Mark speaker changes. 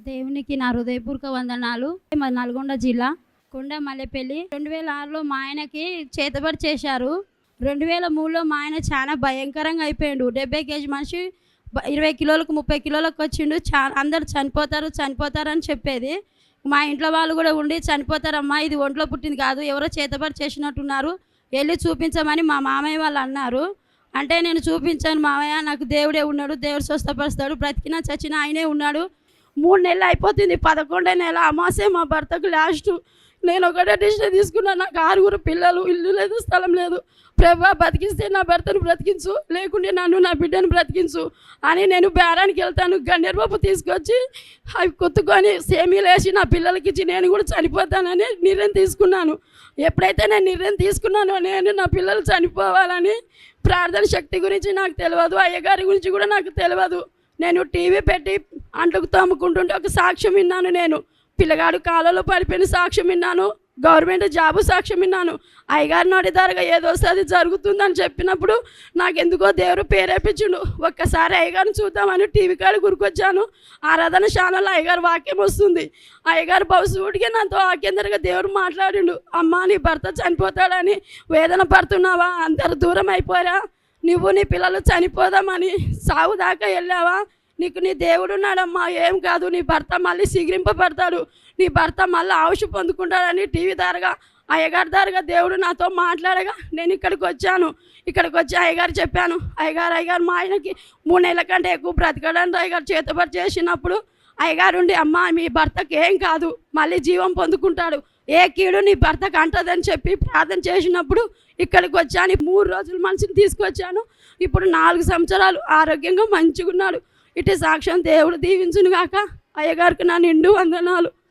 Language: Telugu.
Speaker 1: దేవునికి నా హృదయపూర్వక వందనాలు. మా నల్గొండ జిల్లా కొండమల్లెపల్లి 2006లో మా ఆయనకి చేతబడి చేశారు. 2003లో మా ఆయన చాలా భయంకరంగా అయిపోయాడు. 70 కేజీ మనిషి 20 కిలోలకు 30 కిలోలకు వచ్చిండు. అందరు చనిపోతారు అని చెప్పేది. మా ఇంట్లో వాళ్ళు కూడా ఉండి చనిపోతారమ్మా, ఇది ఒంట్లో పుట్టింది కాదు, ఎవరో చేతబడి చేసినట్టున్నారు, వెళ్ళి చూపించమని మా మామయ్య వాళ్ళు అన్నారు. అంటే నేను చూపించాను, మామయ్య నాకు దేవుడే ఉన్నాడు, దేవుడు స్వస్థపరుస్తాడు, బ్రతికినా చచ్చినా ఆయనే ఉన్నాడు. 3 నెలలు అయిపోతుంది, 11వ నెల అమాసే మా భర్తకు లాస్ట్. నేను ఒకటే డిసిషన్ తీసుకున్నాను, నాకు 6 పిల్లలు, ఇల్లు లేదు, స్థలం లేదు. ప్రభా బతికిస్తే నా భర్తను బ్రతికించు, లేకుంటే నన్ను నా బిడ్డను బ్రతికించు అని నేను బేరానికి వెళ్తాను. గన్నేరుపప్పు తీసుకొచ్చి అవి కొత్తుకొని సేమీలు వేసి నా పిల్లలకి ఇచ్చి నేను కూడా చనిపోతానని నిర్ణయం తీసుకున్నాను. ఎప్పుడైతే నేను నిర్ణయం తీసుకున్నానో, నేను నా పిల్లలు చనిపోవాలని, ప్రార్థన శక్తి గురించి నాకు తెలియదు, అయ్యగారి గురించి కూడా నాకు తెలియదు. నేను టీవీ పెట్టి అంట్లకు తోముకుంటుంటే ఒక సాక్ష్యం విన్నాను. నేను పిల్లగాడు కాలంలో పడిపోయిన సాక్ష్యం విన్నాను, గవర్నమెంట్ జాబు సాక్ష్యం విన్నాను. అయ్యగారి నోటి ద్వారా ఏదో వస్తుంది జరుగుతుందని చెప్పినప్పుడు నాకు ఎందుకో దేవుడు పేరేపించుండు. ఒక్కసారి అయ్యగారిని చూద్దామని టీవీ కాడ గురికొచ్చాను. ఆరాధన శాలలో అయ్యగారు వాక్యం వస్తుంది. అయ్యగారు బహుశూటిగా నాతో వాక్యందరగా దేవుడు మాట్లాడిండు. అమ్మ, నీ భర్త చనిపోతాడని వేదన పడుతున్నావా? అందరు దూరం అయిపోయారా? నువ్వు నీ పిల్లలు చనిపోదామని సాగు దాకా వెళ్ళావా? నీకు నీ దేవుడు ఉన్నాడమ్మా, ఏం కాదు, నీ భర్త మళ్ళీ శీఘ్రింపబడతాడు, నీ భర్త మళ్ళీ ఆవుష పొందుకుంటాడని టీవీ ద్వారాగా అయ్యగారి ద్వారాగా దేవుడు నాతో మాట్లాడగా నేను ఇక్కడికి వచ్చి అయ్యగారు చెప్పాను, అయ్యగారు మా ఆయనకి 3 నెలల కంటే ఎక్కువ బ్రతకడానికి అయ్యగారు చేతబడి చేసినప్పుడు అయ్యగారు ఉండి, అమ్మ మీ భర్తకి ఏం కాదు, మళ్ళీ జీవం పొందుకుంటాడు, ఏ కీడు నీ భర్తకు అంటదని చెప్పి ప్రార్థన చేసినప్పుడు ఇక్కడికి వచ్చాను. 3 రోజులు మనిషిని తీసుకొచ్చాను. ఇప్పుడు 4 సంవత్సరాలు ఆరోగ్యంగా మంచిగా ఉన్నాడు. ఇటు సాక్ష్యం దేవుడు దీవించును గాక. అయ్యగారికి నా నిండు వందనాలు.